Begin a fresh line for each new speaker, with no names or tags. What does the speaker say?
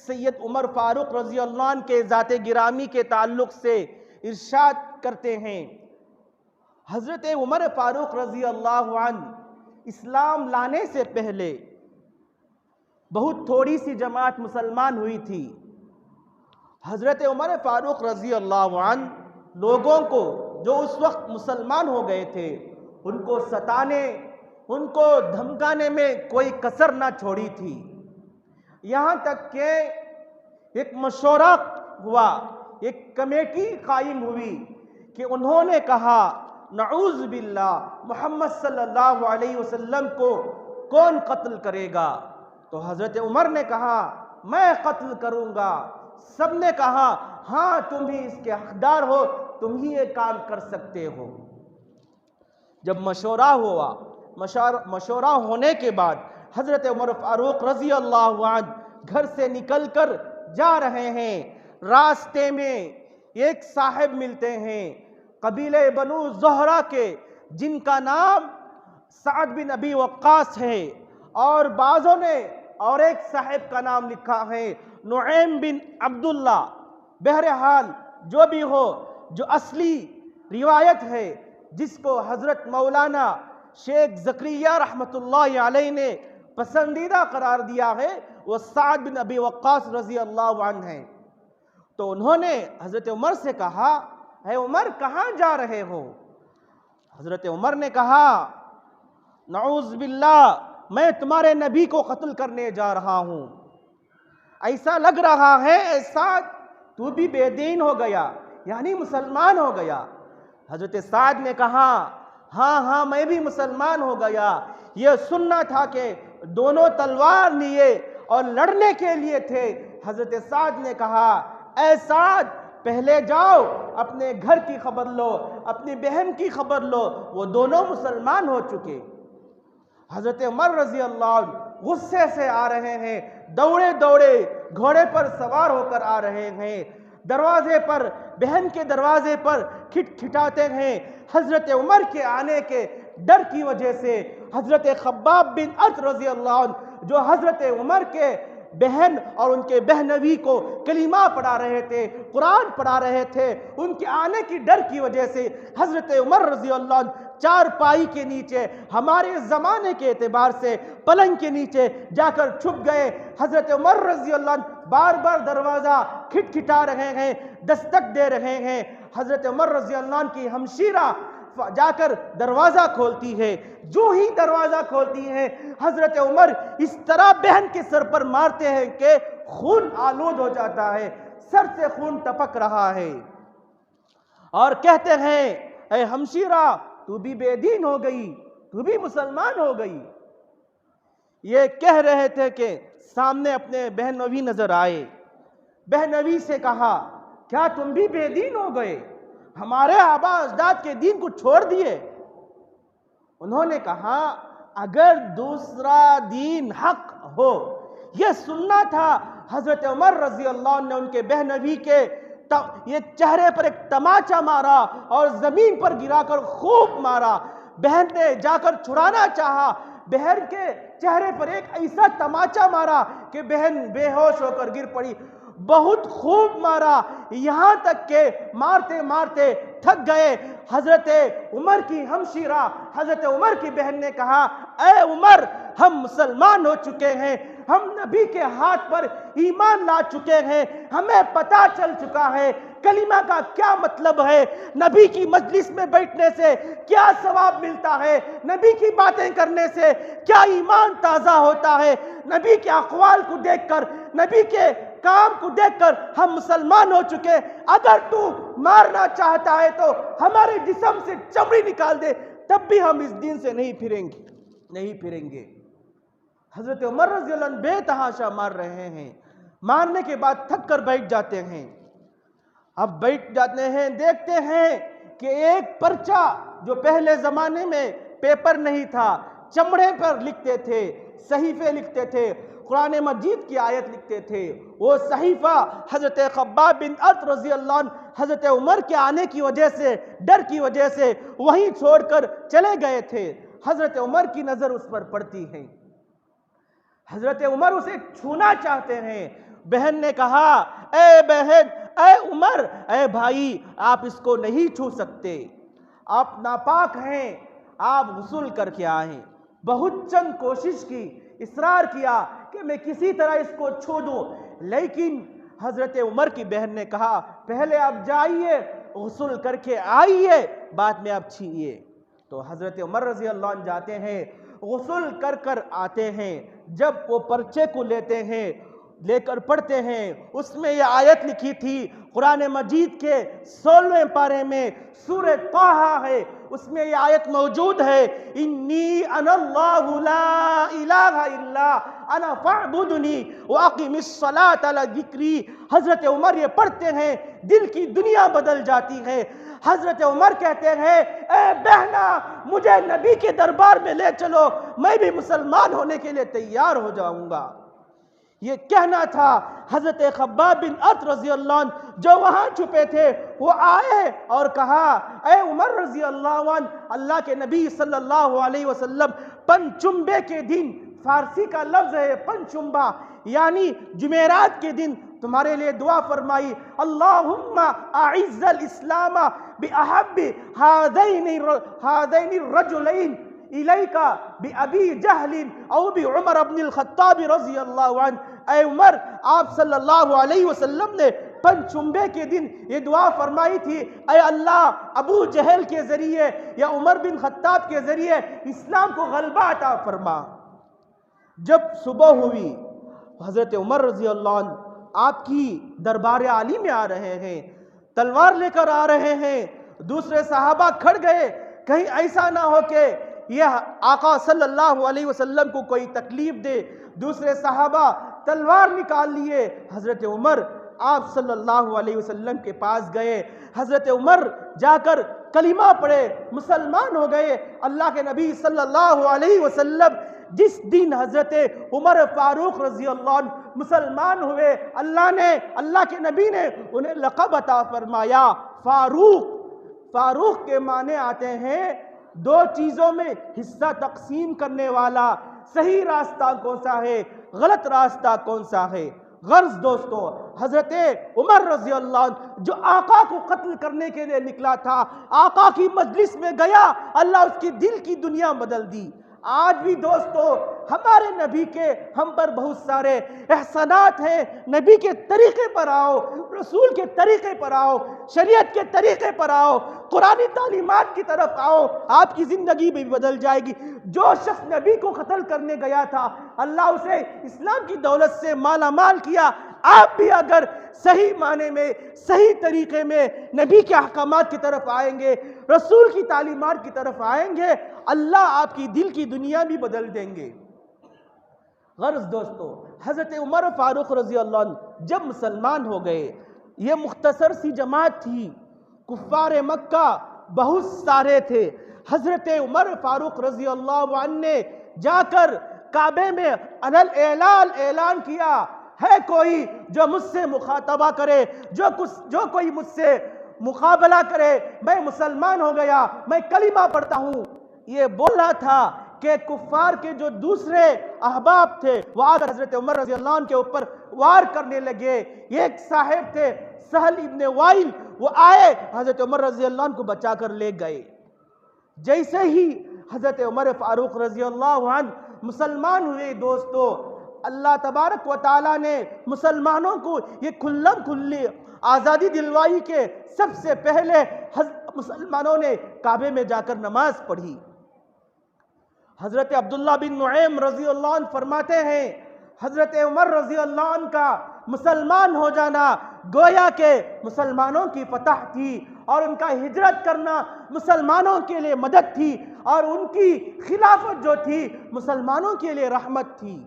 سید عمر فاروق رضی اللہ عنہ کے ذات گرامی کے تعلق سے ارشاد کرتے ہیں، حضرت عمر فاروق رضی اللہ عنہ اسلام لانے سے پہلے بہت تھوڑی سی جماعت مسلمان ہوئی تھی۔ حضرت عمر فاروق رضی اللہ عنہ لوگوں کو جو اس وقت مسلمان ہو گئے تھے ان کو ستانے، ان کو دھمکانے میں کوئی کسر نہ چھوڑی تھی، یہاں تک کہ ایک مشورہ ہوا، ایک کمیٹی قائم ہوئی کہ انہوں نے کہا نعوذ باللہ محمد صلی اللہ علیہ وسلم کو کون قتل کرے گا؟ تو حضرت عمر نے کہا میں قتل کروں گا۔ سب نے کہا ہاں تم ہی اس کے حقدار ہو، تم ہی یہ کام کر سکتے ہو۔ جب مشورہ ہوا، مشورہ ہونے کے بعد حضرت عمر فاروق رضی اللہ عنہ گھر سے نکل کر جا رہے ہیں، راستے میں ایک صاحب ملتے ہیں قبیلہ بنو زہرہ کے، جن کا نام سعد بن ابی وقاص ہے، اور بعضوں نے اور ایک صاحب کا نام لکھا ہے نعیم بن عبداللہ۔ بہرحال جو بھی ہو، جو اصلی روایت ہے جس کو حضرت مولانا شیخ زکریا رحمت اللہ علیہ نے پسندیدہ قرار دیا ہے، وہ سعد بن ابی وقاص رضی اللہ عنہ ہیں۔ تو انہوں نے حضرت عمر سے کہا اے عمر کہاں جا رہے ہو؟ حضرت عمر نے کہا نعوذ باللہ میں تمہارے نبی کو قتل کرنے جا رہا ہوں۔ ایسا لگ رہا ہے ایسا تو بھی بے دین ہو گیا، یعنی مسلمان ہو گیا۔ حضرت سعد نے کہا ہاں میں بھی مسلمان ہو گیا، یہ سننا تھا کہ دونوں تلوار لیے اور لڑنے کے لیے تھے۔ حضرت سعد نے کہا اے سعد پہلے جاؤ اپنے گھر کی خبر لو، اپنی بہن کی خبر لو، وہ دونوں مسلمان ہو چکے۔ حضرت عمر رضی اللہ عنہ غصے سے آ رہے ہیں، دوڑے دوڑے گھوڑے پر سوار ہو کر آ رہے ہیں، دروازے پر، بہن کے دروازے پر کھٹکھٹاتے ہیں۔ حضرت عمر کے آنے کے ڈر کی وجہ سے حضرت خباب بن ارت رضی اللہ عنہ جو حضرت عمر کے بہن اور ان کے بہنوی کو کلمہ پڑھا رہے تھے، قرآن پڑھا رہے تھے، ان کے آنے کی ڈر کی وجہ سے حضرت عمر رضی اللہ عنہ چارپائی کے نیچے، ہمارے زمانے کے اعتبار سے پلنگ کے نیچے جا کر چھپ گئے۔ حضرت عمر رضی اللہ عنہ بار بار دروازہ کھٹکھٹا رہے ہیں، دستک دے رہے ہیں۔ حضرت عمر رضی اللہ عنہ کی ہمشیرہ جا کر دروازہ کھولتی ہے، جو ہی دروازہ کھولتی ہے حضرت عمر اس طرح بہن کے سر پر مارتے ہیں کہ خون آلود ہو جاتا ہے، سر سے خون ٹپک رہا ہے، اور کہتے ہیں اے ہمشیرہ تو بھی بے دین ہو گئی، تو بھی مسلمان ہو گئی۔ یہ کہہ رہے تھے کہ سامنے اپنے بہنوی نظر آئے، بہنوی سے کہا کیا تم بھی بے دین ہو گئے، ہمارے آبا اجداد کے دین کو چھوڑ دیے؟ انہوں نے کہا اگر دوسرا دین حق ہو، یہ سننا تھا۔ حضرت عمر رضی اللہ عنہ نے ان کے بہنوی کے یہ چہرے پر ایک تماچا مارا اور زمین پر گرا کر خوب مارا۔ بہن نے جا کر چھڑانا چاہا، بہن کے چہرے پر ایک ایسا تماچا مارا کہ بہن بے ہوش ہو کر گر پڑی، بہت خوب مارا، یہاں تک کہ مارتے مارتے تھک گئے۔ حضرت عمر کی ہمشیرہ، حضرت عمر کی بہن نے کہا اے عمر ہم مسلمان ہو چکے ہیں، ہم نبی کے ہاتھ پر ایمان لا چکے ہیں، ہمیں پتہ چل چکا ہے کلمہ کا کیا مطلب ہے، نبی کی مجلس میں بیٹھنے سے کیا ثواب ملتا ہے، نبی کی باتیں کرنے سے کیا ایمان تازہ ہوتا ہے، نبی کے اقوال کو دیکھ کر، نبی کے کام کو دیکھ کر ہم مسلمان ہو چکے۔ اگر تو مارنا چاہتا ہے تو ہمارے جسم سے چمڑی نکال دے، تب بھی ہم اس دین سے نہیں پھریں گے۔ حضرت عمر رضی اللہ عنہ بے تحاشا مار رہے ہیں، مارنے کے بعد تھک کر بیٹھ جاتے ہیں۔ اب بیٹھ جاتے ہیں، دیکھتے ہیں کہ ایک پرچہ جو پہلے زمانے میں پیپر نہیں تھا، چمڑے پر لکھتے تھے، صحیفے لکھتے تھے، قرآن مجید کی آیت لکھتے تھے، وہ صحیفہ حضرت خباب بن ارت رضی اللہ عنہ حضرت عمر کے آنے کی وجہ سے، ڈر کی وجہ سے وہیں چھوڑ کر چلے گئے تھے۔ حضرت عمر کی نظر اس پر پڑتی ہے، حضرت عمر اسے چھونا چاہتے ہیں، بہن نے کہا اے بہن، اے عمر، اے بھائی، آپ اس کو نہیں چھو سکتے، آپ ناپاک ہیں، آپ غسل کر کے آئیں۔ بہت چند کوشش کی، اصرار کیا کہ میں کسی طرح اس کو چھو دوں، لیکن حضرت عمر کی بہن نے کہا پہلے آپ جائیے، غسل کر کے آئیے، بعد میں آپ چھیئے۔ تو حضرت عمر رضی اللہ عنہ جاتے ہیں، غسل کر آتے ہیں، جب وہ پرچے کو لیتے ہیں، لے کر پڑھتے ہیں، اس میں یہ آیت لکھی تھی قرآن مجید کے 16ویں پارے میں، سورہ طٰہٰ ہے، اس میں یہ آیت موجود ہے، انی انا اللہ لا الہ الا انا فاعبدنی واقم الصلاۃ لذکری۔ حضرت عمر یہ پڑھتے ہیں، دل کی دنیا بدل جاتی ہے۔ حضرت عمر کہتے ہیں اے بہنا، مجھے نبی کے دربار میں لے چلو، میں بھی مسلمان ہونے کے لیے تیار ہو جاؤں گا۔ یہ کہنا تھا۔ حضرت خباب بن ارت رضی اللہ عنہ جو وہاں چھپے تھے، وہ آئے اور کہا اے عمر رضی اللہ عنہ، اللہ کے نبی صلی اللہ علیہ وسلم پنچمبے کے دن، فارسی کا لفظ ہے پنچمبا، یعنی جمعرات کے دن تمہارے لیے دعا فرمائی، اللہم اعز الاسلام بأحب هذین الرجلین الیکا بأبی جہل او بعمر بن الخطاب رضی اللہ عنہ۔ اے عمر، آپ صلی اللہ علیہ وسلم نے پنچمبے کے دن یہ دعا فرمائی تھی، اے اللہ ابو جہل کے ذریعے یا عمر بن خطاب کے ذریعے اسلام کو غلبہ عطا فرما۔ جب صبح ہوئی، حضرت عمر رضی اللہ عنہ آپ کی دربار عالی میں آ رہے ہیں، تلوار لے کر آ رہے ہیں، دوسرے صحابہ کھڑ گئے، کہیں ایسا نہ ہو کہ یہ آقا صلی اللہ علیہ وسلم کو کوئی تکلیف دے۔ دوسرے صحابہ تلوار نکال لیے، حضرت عمر آپ صلی اللہ علیہ وسلم کے پاس گئے، حضرت عمر جا کر کلمہ پڑھے، مسلمان ہو گئے۔ اللہ کے نبی صلی اللہ علیہ وسلم جس دن حضرت عمر فاروق رضی اللہ عنہ مسلمان ہوئے، اللہ کے نبی نے انہیں لقب عطا فرمایا فاروق۔ فاروق کے معنی آتے ہیں دو چیزوں میں حصہ تقسیم کرنے والا، صحیح راستہ کون سا ہے، غلط راستہ کون سا ہے۔ غرض دوستو، حضرت عمر رضی اللہ عنہ جو آقا کو قتل کرنے کے لیے نکلا تھا، آقا کی مجلس میں گیا، اللہ اس کی دل کی دنیا بدل دی۔ آج بھی دوستو ہمارے نبی کے ہم پر بہت سارے احسانات ہیں، نبی کے طریقے پر آؤ، رسول کے طریقے پر آؤ، شریعت کے طریقے پر آؤ، قرآنی تعلیمات کی طرف آؤ، آپ کی زندگی بھی بدل جائے گی۔ جو شخص نبی کو قتل کرنے گیا تھا، اللہ اسے اسلام کی دولت سے مالا مال کیا۔ آپ بھی اگر صحیح معنی میں، صحیح طریقے میں نبی کے احکامات کی طرف آئیں گے، رسول کی تعلیمات کی طرف آئیں گے، اللہ آپ کی دل کی دنیا بھی بدل دیں گے۔ غرض دوستو، حضرت عمر فاروق رضی اللہ عنہ جب مسلمان ہو گئے، یہ مختصر سی جماعت تھی، کفار مکہ بہت سارے تھے۔ حضرت عمر فاروق رضی اللہ عنہ نے جا کر کعبے میں اعلان کیا، ہے کوئی جو مجھ سے مخاطبہ کرے، جو کوئی مجھ سے مقابلہ کرے، میں مسلمان ہو گیا، میں کلمہ پڑھتا ہوں۔ یہ بولا تھا کہ کفار کے جو دوسرے احباب تھے وہ آ کر حضرت عمر رضی اللہ عنہ کے اوپر وار کرنے لگے۔ یہ ایک صاحب تھے سہل ابن وائل، وہ آئے، حضرت عمر رضی اللہ عنہ کو بچا کر لے گئے۔ جیسے ہی حضرت عمر فاروق رضی اللہ عنہ مسلمان ہوئے دوستو، اللہ تبارک و تعالیٰ نے مسلمانوں کو یہ کھلم کھلی آزادی دلوائی کہ سب سے پہلے مسلمانوں نے کعبے میں جا کر نماز پڑھی۔ حضرت عبداللہ بن نعیم رضی اللہ عنہ فرماتے ہیں حضرت عمر رضی اللہ عنہ کا مسلمان ہو جانا گویا کہ مسلمانوں کی فتح تھی، اور ان کا ہجرت کرنا مسلمانوں کے لیے مدد تھی، اور ان کی خلافت جو تھی مسلمانوں کے لیے رحمت تھی۔